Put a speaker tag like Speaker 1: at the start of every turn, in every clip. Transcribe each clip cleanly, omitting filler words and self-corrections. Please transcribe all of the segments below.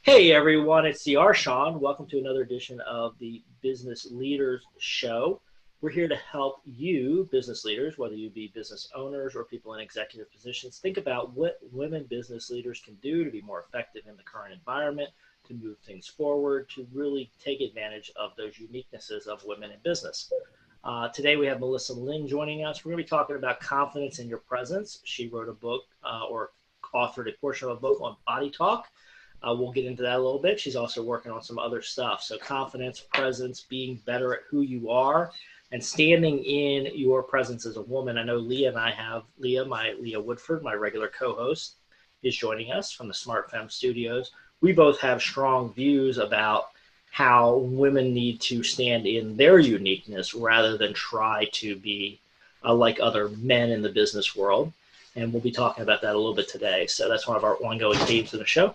Speaker 1: Hey everyone, it's the Shawn. Welcome to another edition of the Business Leaders Show. We're here to help you, business leaders, whether you be business owners or people in executive positions, think about what women business leaders can do to be more effective in the current environment, to move things forward, to really take advantage of those uniquenesses of women in business. Today we have Lynn joining us. We're going to be talking about confidence in your presence. She wrote a book or authored a portion of a book on body talk. We'll get into that a little bit. She's also working on some other stuff. So confidence, presence, being better at who you are, and standing in your presence as a woman. I know Lea Woodford, my regular co-host, is joining us from the Smart Femme Studios. We both have strong views about how women need to stand in their uniqueness rather than try to be like other men in the business world. And we'll be talking about that a little bit today. So that's one of our ongoing themes of the show.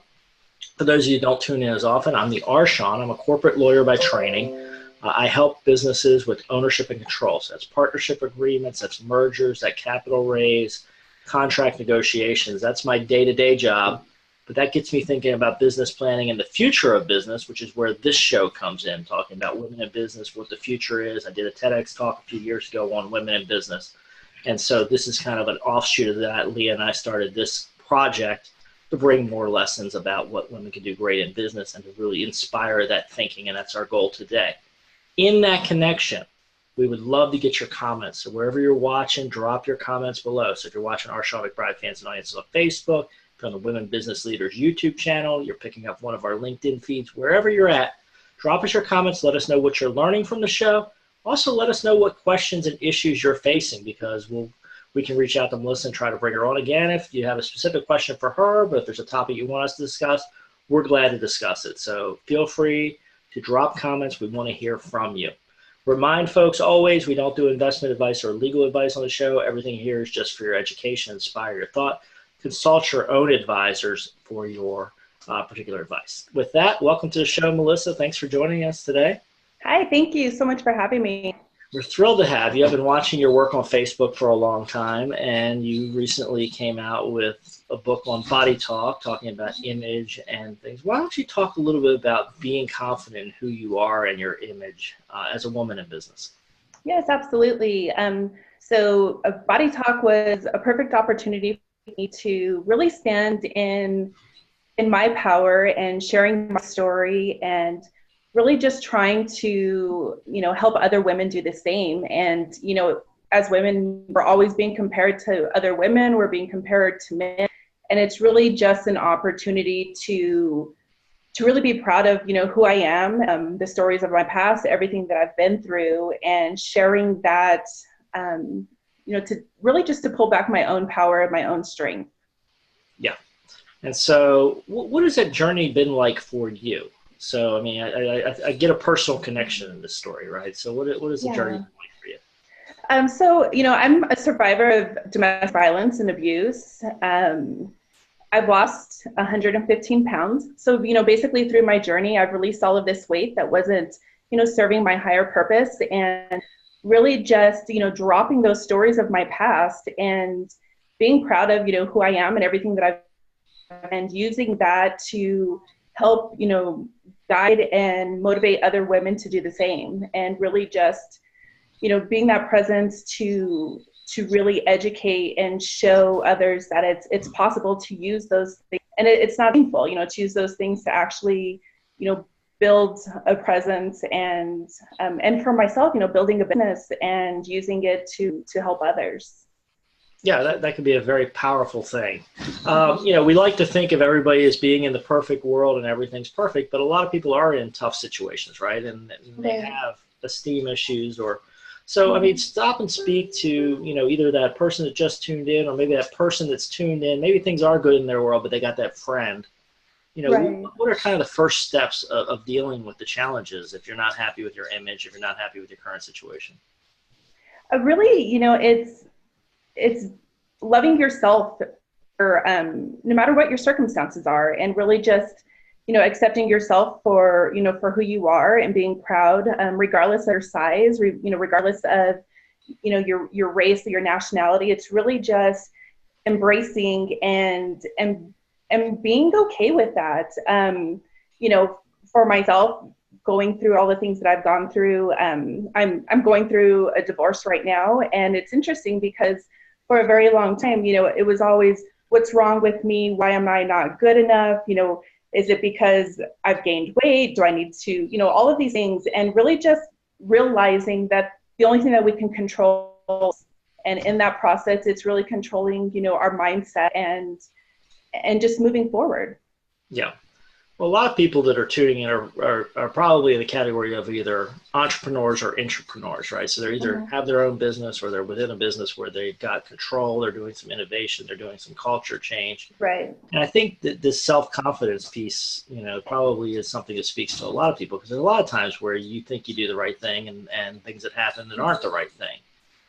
Speaker 1: For those of you who don't tune in as often, I'm the Shawn. I'm a corporate lawyer by training. I help businesses with ownership and control. So that's partnership agreements, that's mergers, that capital raise, contract negotiations. That's my day-to-day job. But that gets me thinking about business planning and the future of business, which is where this show comes in, talking about women in business, what the future is. I did a TEDx talk a few years ago on women in business. And so this is kind of an offshoot of that. Lea and I started this project to bring more lessons about what women can do great in business and to really inspire that thinking, and that's our goal today. In that connection, we would love to get your comments. So wherever you're watching, drop your comments below. So if you're watching our Shawn McBride Fans and Audiences on Facebook, if you're on the Women Business Leaders YouTube channel, you're picking up one of our LinkedIn feeds, wherever you're at, drop us your comments. Let us know what you're learning from the show. Also, let us know what questions and issues you're facing, because we can reach out to Melissa and try to bring her on again if you have a specific question for her, but if there's a topic you want us to discuss, we're glad to discuss it. So feel free to drop comments. We want to hear from you. Remind folks always, we don't do investment advice or legal advice on the show. Everything here is just for your education, inspire your thought. Consult your own advisors for your particular advice. With that, welcome to the show, Melissa. Thanks for joining us today.
Speaker 2: Hi, thank you so much for having me.
Speaker 1: We're thrilled to have you. I've been watching your work on Facebook for a long time, and you recently came out with a book on body talk, talking about image and things. Why don't you talk a little bit about being confident in who you are and your image as a woman in business?
Speaker 2: Yes, absolutely. So body talk was a perfect opportunity for me to really stand in my power and sharing my story, and really just trying to, help other women do the same. And, as women, we're always being compared to other women, we're being compared to men. And it's really just an opportunity to really be proud of, who I am, the stories of my past, everything that I've been through, and sharing that, to really just to pull back my own power and my own strength. Yeah.
Speaker 1: And so what has that journey been like for you? So, I mean, I get a personal connection in this story, right? So what is the journey like for you?
Speaker 2: So, I'm a survivor of domestic violence and abuse. I've lost 115 pounds. So, basically through my journey, I've released all of this weight that wasn't, serving my higher purpose, and really just, dropping those stories of my past and being proud of, who I am and everything that I've, and using that to help, guide and motivate other women to do the same, and really just, being that presence to really educate and show others that it's possible to use those things, and it's not painful, to use those things to actually, build a presence, and for myself, building a business and using it to help others.
Speaker 1: Yeah, that could be a very powerful thing. We like to think of everybody as being in the perfect world and everything's perfect, but a lot of people are in tough situations, right? And they have esteem issues so, I mean, stop and speak to, either that person that just tuned in, or maybe that person that's tuned in. Maybe things are good in their world, but they got that friend.
Speaker 2: Right.
Speaker 1: What are kind of the first steps of dealing with the challenges if you're not happy with your image, if you're not happy with your current situation?
Speaker 2: Really, it's loving yourself no matter what your circumstances are, and really just, accepting yourself for, for who you are, and being proud, regardless of your size, regardless of, your race or your nationality. It's really just embracing and being okay with that. for myself, going through all the things that I've gone through, I'm going through a divorce right now. And it's interesting because for a very long time, it was always, what's wrong with me? Why am I not good enough? Is it because I've gained weight? Do I need to, all of these things, and really just realizing that the only thing that we can control, and in that process, it's really controlling, our mindset and just moving forward.
Speaker 1: Yeah. Well, a lot of people that are tuning in are probably in the category of either entrepreneurs or intrapreneurs, right? So they either have their own business or they're within a business where they've got control, they're doing some innovation, they're doing some culture change.
Speaker 2: Right.
Speaker 1: And I think that this self-confidence piece, probably is something that speaks to a lot of people, because there's a lot of times where you think you do the right thing and things that happen that aren't the right thing.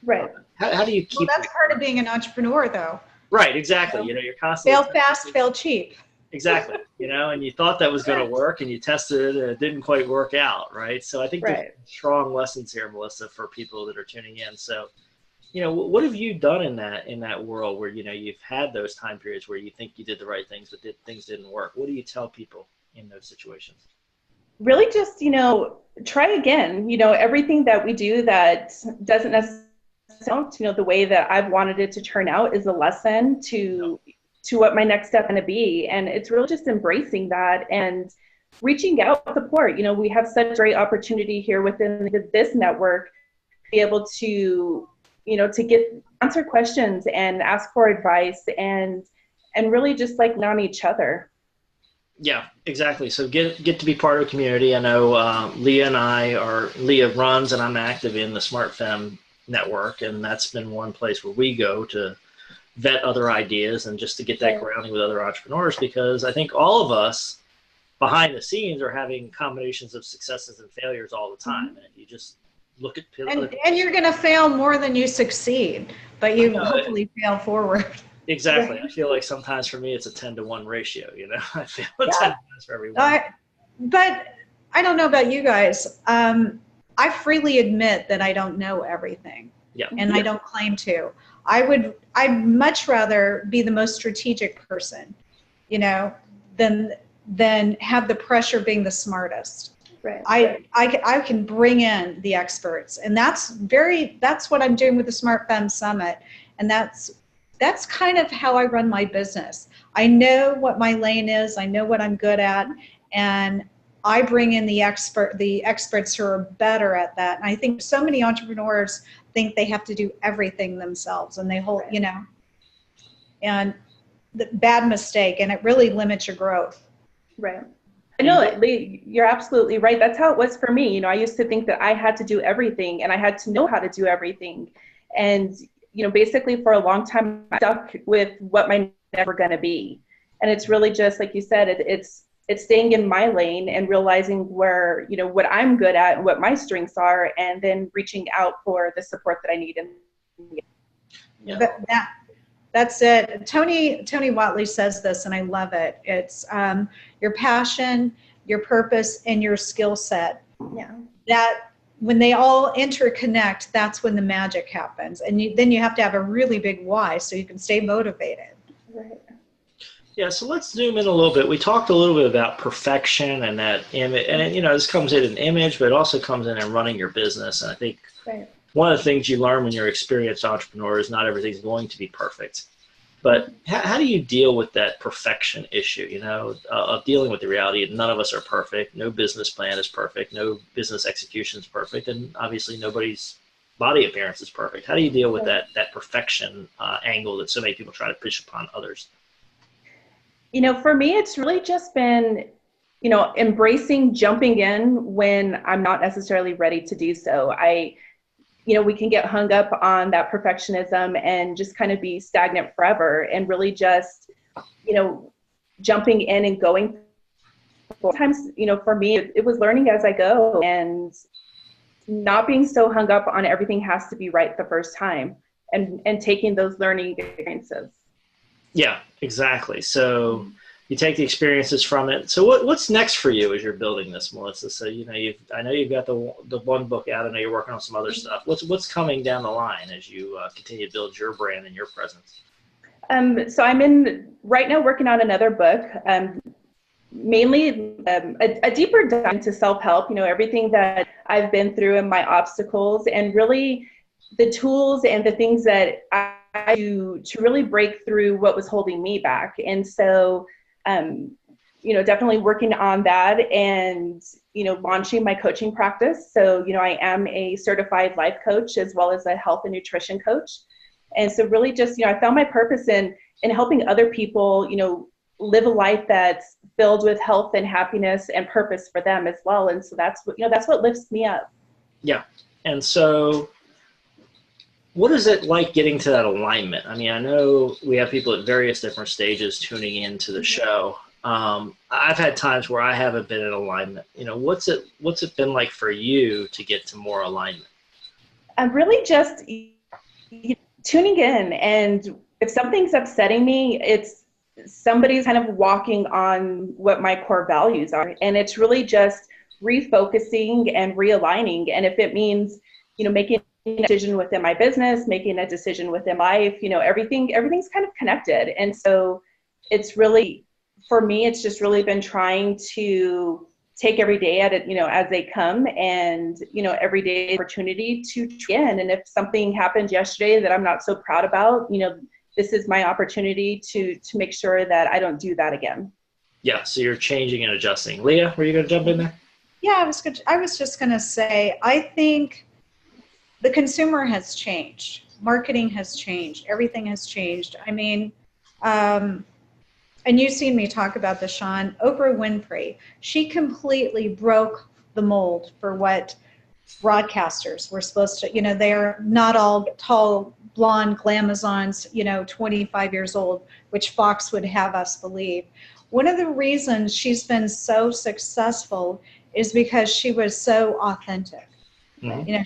Speaker 2: Right.
Speaker 1: How do you keep?
Speaker 3: Well, that's part of being an entrepreneur, though.
Speaker 1: Right. Exactly. You're constantly
Speaker 3: fail fast, fail cheap.
Speaker 1: Exactly. And you thought that was going to work and you tested it and it didn't quite work out. Right. So I think there's strong lessons here, Melissa, for people that are tuning in. So, what have you done in that world where, you've had those time periods where you think you did the right things, but things didn't work? What do you tell people in those situations?
Speaker 2: Really just, try again. Everything that we do that doesn't necessarily, the way that I've wanted it to turn out is a lesson to what my next step is going to be. And it's really just embracing that and reaching out for support. We have such great opportunity here within this network to be able to, to answer questions and ask for advice and really just on each other.
Speaker 1: Yeah, exactly. So get to be part of a community. I know Lea runs and I'm active in the Smart Femme network. And that's been one place where we go to vet other ideas and just to get that grounding with other entrepreneurs, because I think all of us behind the scenes are having combinations of successes and failures all the time. And if you just look at
Speaker 3: and you're going to fail more than you succeed, but you hopefully fail forward.
Speaker 1: Exactly. I feel like sometimes for me it's a 10-to-1 ratio. I fail 10 times for every one.
Speaker 3: But I don't know about you guys. I freely admit that I don't know everything.
Speaker 1: Yeah.
Speaker 3: And I don't claim to. I'd much rather be the most strategic person, than have the pressure being the smartest.
Speaker 2: Right.
Speaker 3: I can bring in the experts, and that's what I'm doing with the Smart Femme Summit. And that's kind of how I run my business. I know what my lane is. I know what I'm good at. And I bring in the experts who are better at that. And I think so many entrepreneurs think they have to do everything themselves, and they and the bad mistake, and it really limits your growth.
Speaker 2: Right. I know, Lee, you're absolutely right. That's how it was for me. I used to think that I had to do everything and I had to know how to do everything. And, basically for a long time, I stuck with what my never going to be. And it's really just, like you said, it's staying in my lane and realizing where, what I'm good at and what my strengths are, and then reaching out for the support that I need.
Speaker 3: That's it. Tony Watley says this, and I love it. It's your passion, your purpose, and your skill set.
Speaker 2: Yeah.
Speaker 3: That when they all interconnect, that's when the magic happens. And then you have to have a really big why so you can stay motivated.
Speaker 2: Right.
Speaker 1: Yeah, so let's zoom in a little bit. We talked a little bit about perfection and that image, and this comes in an image, but it also comes in running your business. And I think one of the things you learn when you're an experienced entrepreneur is not everything's going to be perfect. But how do you deal with that perfection issue, of dealing with the reality that none of us are perfect. No business plan is perfect. No business execution is perfect. And obviously nobody's body appearance is perfect. How do you deal with that perfection angle that so many people try to push upon others?
Speaker 2: For me, it's really just been, embracing jumping in when I'm not necessarily ready to do so. We can get hung up on that perfectionism and just kind of be stagnant forever, and really just, jumping in and going. Sometimes, for me, it was learning as I go and not being so hung up on everything has to be right the first time, and taking those learning experiences. Yeah,
Speaker 1: exactly. So you take the experiences from it. So what's next for you as you're building this, Melissa? So, I know you've got the one book out. I know you're working on some other stuff. What's coming down the line as you continue to build your brand and your presence?
Speaker 2: So I'm right now working on another book. mainly a deeper dive into self-help, everything that I've been through and my obstacles, and really the tools and the things that I do to really break through what was holding me back. And so, definitely working on that, and, launching my coaching practice. So, I am a certified life coach as well as a health and nutrition coach. And so really just, I found my purpose in helping other people, live a life that's filled with health and happiness and purpose for them as well. And so that's what lifts me up.
Speaker 1: Yeah. And so what is it like getting to that alignment? I mean, I know we have people at various different stages tuning into the show. I've had times where I haven't been in alignment. What's it been like for you to get to more alignment?
Speaker 2: I'm really just tuning in, and if something's upsetting me, it's somebody's kind of walking on what my core values are, and it's really just refocusing and realigning. And if it means, making a decision within my business, making a decision within life, everything's kind of connected. And so it's really, for me, it's just really been trying to take every day at it, as they come, and, every day opportunity to try in. And if something happened yesterday that I'm not so proud about, this is my opportunity to make sure that I don't do that again.
Speaker 1: Yeah. So you're changing and adjusting. Leah, were you going to jump in there?
Speaker 3: Yeah, I was just going to say, I think the consumer has changed. Marketing has changed. Everything has changed. I mean, and you've seen me talk about this, Shawn. Oprah Winfrey, she completely broke the mold for what broadcasters were supposed to, they're not all tall, blonde glamazons, 25 years old, which Fox would have us believe. One of the reasons she's been so successful is because she was so authentic. Mm-hmm.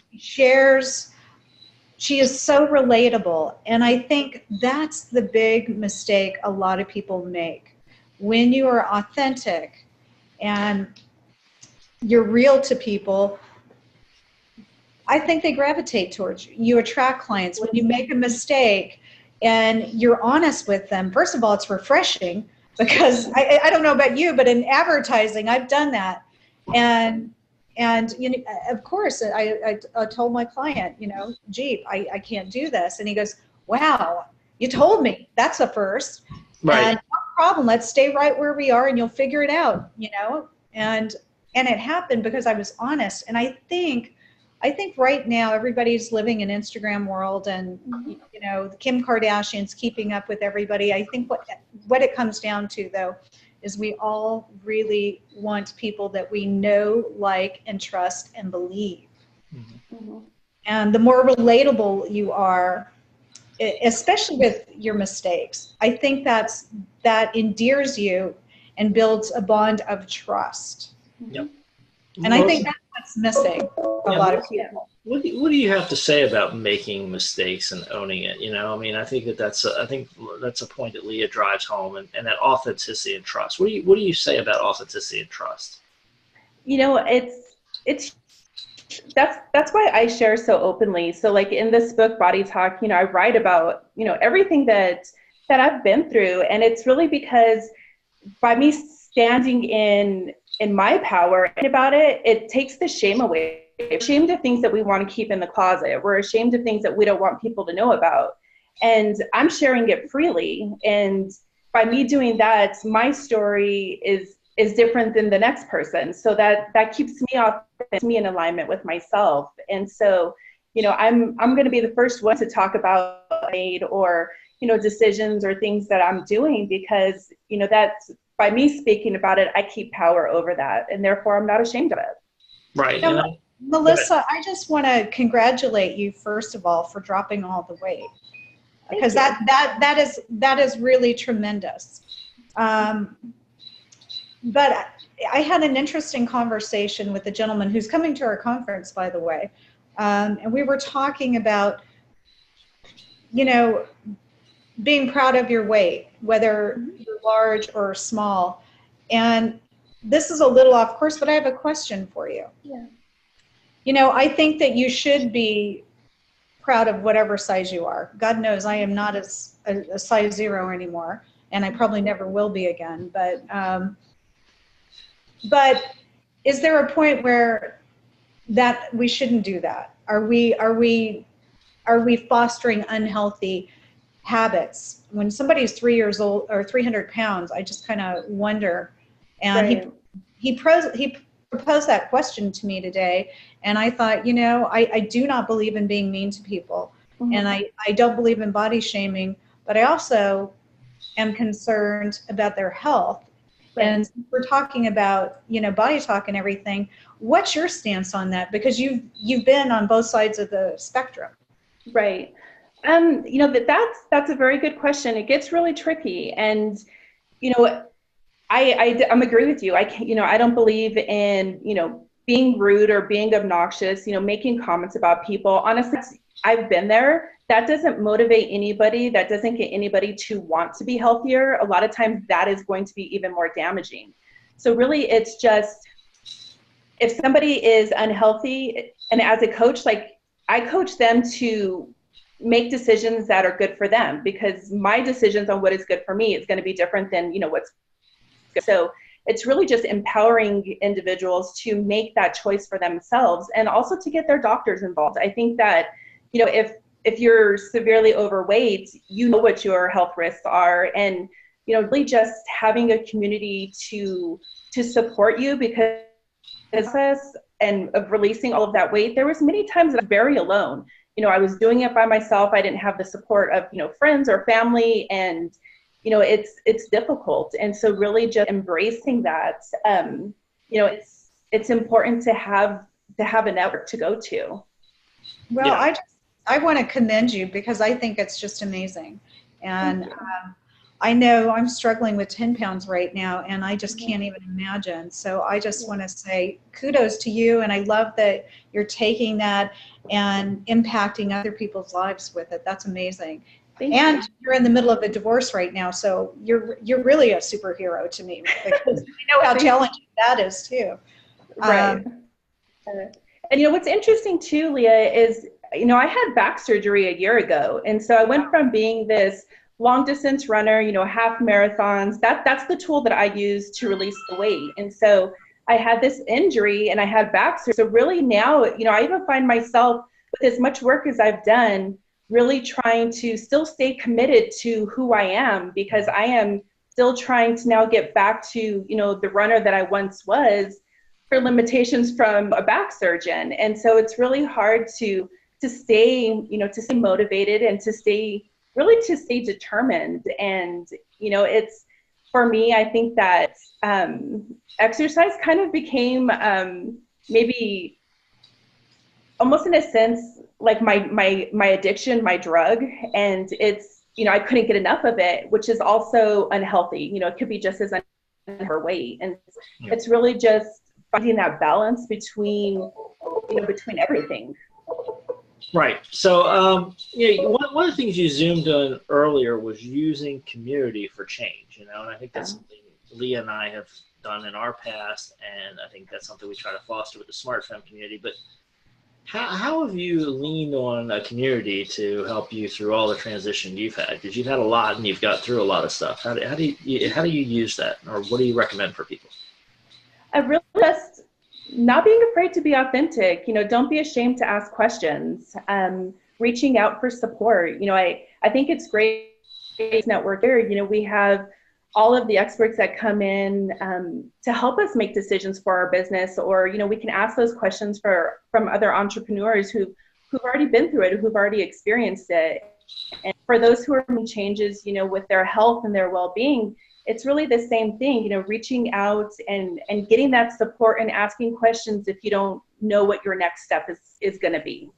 Speaker 3: She is so relatable. And I think that's the big mistake a lot of people make. When you are authentic and you're real to people, I think they gravitate towards you. You attract clients. When you make a mistake and you're honest with them, first of all, it's refreshing, because I don't know about you, but in advertising, I've done that. And of course, I told my client, gee, I can't do this. And he goes, wow, you told me. That's a first.
Speaker 1: Right.
Speaker 3: And no problem. Let's stay right where we are and you'll figure it out, And it happened because I was honest. And I think right now everybody's living in Instagram world, and Kim Kardashian's keeping up with everybody. I think what it comes down to, though, is we all really want people that we know, like, and trust and believe. Mm-hmm. And the more relatable you are, especially with your mistakes, I think that endears you and builds a bond of trust.
Speaker 1: Yep.
Speaker 3: And I think that's what's missing for a lot of people.
Speaker 1: What do you have to say about making mistakes and owning it? I think that's a point that Lea drives home, and that authenticity and trust. What do you say about authenticity and trust?
Speaker 2: It's that's why I share so openly. So like in this book, Body Talk, I write about, everything that I've been through. And it's really because by me standing in my power about it, it takes the shame away. We're ashamed of things that we want to keep in the closet. We're ashamed of things that we don't want people to know about. And I'm sharing it freely. And by me doing that, my story is different than the next person. So that keeps me in alignment with myself. And so, I'm going to be the first one to talk about made or, decisions or things that I'm doing, because, that's by me speaking about it, I keep power over that. And therefore I'm not ashamed of it.
Speaker 1: Right.
Speaker 3: Melissa, I just want to congratulate you, first of all, for dropping all the weight, because that is really tremendous. But I had an interesting conversation with a gentleman who's coming to our conference, by the way, and we were talking about, being proud of your weight, whether you're large or small. And this is a little off course, but I have a question for you.
Speaker 2: Yeah.
Speaker 3: I think that you should be proud of whatever size you are. God knows I am not a size 0 anymore, and I probably never will be again. But but is there a point where that we shouldn't do that? Are we fostering unhealthy habits? When somebody's 3 years old or 300 pounds, I just kind of wonder. And
Speaker 2: Right.
Speaker 3: he proposed that question to me today, and I thought, I do not believe in being mean to people, and I don't believe in body shaming, but I also am concerned about their health.
Speaker 2: Right.
Speaker 3: And we're talking about, body talk and everything. What's your stance on that? Because you've been on both sides of the spectrum.
Speaker 2: Right. That's a very good question. It gets really tricky, and I'm agree with you. I can't, I don't believe in being rude or being obnoxious. Making comments about people. Honestly, I've been there. That doesn't motivate anybody. That doesn't get anybody to want to be healthier. A lot of times, that is going to be even more damaging. So really, it's just if somebody is unhealthy, and as a coach, like I coach them to make decisions that are good for them, because my decisions on what is good for me is going to be different than what's good. So it's really just empowering individuals to make that choice for themselves, and also to get their doctors involved. I think that if you're severely overweight, what your health risks are, and really just having a community to support you, because and of releasing all of that weight, there was many times that I was very alone. I was doing it by myself. I didn't have the support of, friends or family, and, it's difficult. And so really just embracing that, it's important to have a network to go to.
Speaker 3: Well, yeah. I want to commend you, because I think it's just amazing. And I know I'm struggling with 10 pounds right now, and I just can't even imagine. So I just want to say kudos to you. And I love that you're taking that and impacting other people's lives with it. That's amazing. And you're in the middle of a divorce right now. So you're really a superhero to me, because I know how challenging that is too.
Speaker 2: Right. And what's interesting too, Leah, is, I had back surgery a year ago. And so I went from being this long distance runner, half marathons, that's the tool that I use to release the weight. And so I had this injury and I had back surgery. So really now, I even find myself, with as much work as I've done, really trying to still stay committed to who I am, because I am still trying to now get back to, the runner that I once was, for limitations from a back surgeon. And so it's really hard to stay, to stay motivated, and to stay determined. And, it's, for me, I think that exercise kind of became maybe almost in a sense like my addiction, my drug. And it's, I couldn't get enough of it, which is also unhealthy. It could be just as overweight. And it's really just finding that balance between everything.
Speaker 1: Right. So, one of the things you zoomed on earlier was using community for change, and I think that's something Leah and I have done in our past, and I think that's something we try to foster with the Smart Femme community. But how have you leaned on a community to help you through all the transition you've had? Because you've had a lot and you've got through a lot of stuff. How do you use that, or what do you recommend for people?
Speaker 2: I really just not being afraid to be authentic. Don't be ashamed to ask questions. Reaching out for support. I think it's great network here. We have all of the experts that come in to help us make decisions for our business, or we can ask those questions from other entrepreneurs who've already been through it, who've already experienced it. And for those who are making changes, with their health and their well-being, it's really the same thing, reaching out and getting that support and asking questions if you don't know what your next step is going to be.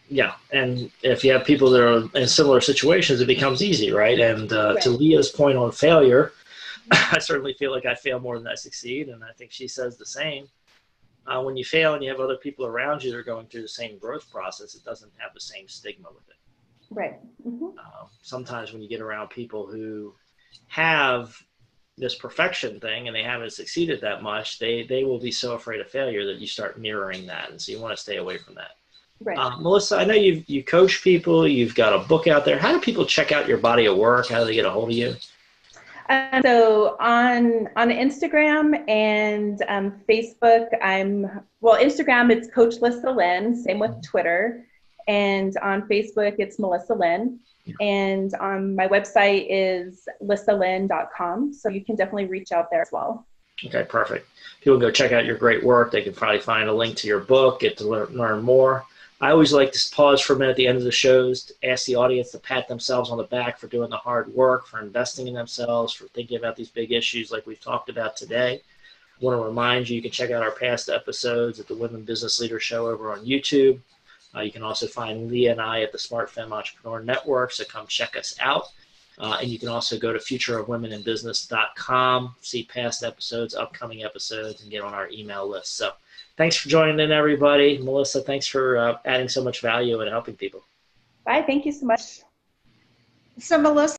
Speaker 1: Yeah, and if you have people that are in similar situations, it becomes easy, right? And to Leah's point on failure, I certainly feel like I fail more than I succeed, and I think she says the same. When you fail and you have other people around you that are going through the same growth process, it doesn't have the same stigma with it.
Speaker 2: Right. Mm-hmm.
Speaker 1: Sometimes when you get around people who have this perfection thing and they haven't succeeded that much, they will be so afraid of failure that you start mirroring that, and so you want to stay away from that.
Speaker 2: Right.
Speaker 1: Melissa, I know you coach people, you've got a book out there. How do people check out your body of work? How do they get a hold of you?
Speaker 2: So on Instagram and Facebook, Instagram, it's Coach Lissa Lynn, same with Twitter. And on Facebook, it's Melissa Lynn. And my website is lissalynn.com. So you can definitely reach out there as well.
Speaker 1: Okay, perfect. People can go check out your great work. They can probably find a link to your book, get to learn more. I always like to pause for a minute at the end of the shows to ask the audience to pat themselves on the back for doing the hard work, for investing in themselves, for thinking about these big issues like we've talked about today. I want to remind you, you can check out our past episodes at the Women Business Leader Show over on YouTube. You can also find Lea and I at the Smart Femme Entrepreneur Network, so come check us out. And you can also go to futureofwomeninbusiness.com, see past episodes, upcoming episodes, and get on our email list. So thanks for joining in, everybody. Melissa, thanks for adding so much value and helping people.
Speaker 2: Bye. Thank you so much.
Speaker 3: So Melissa,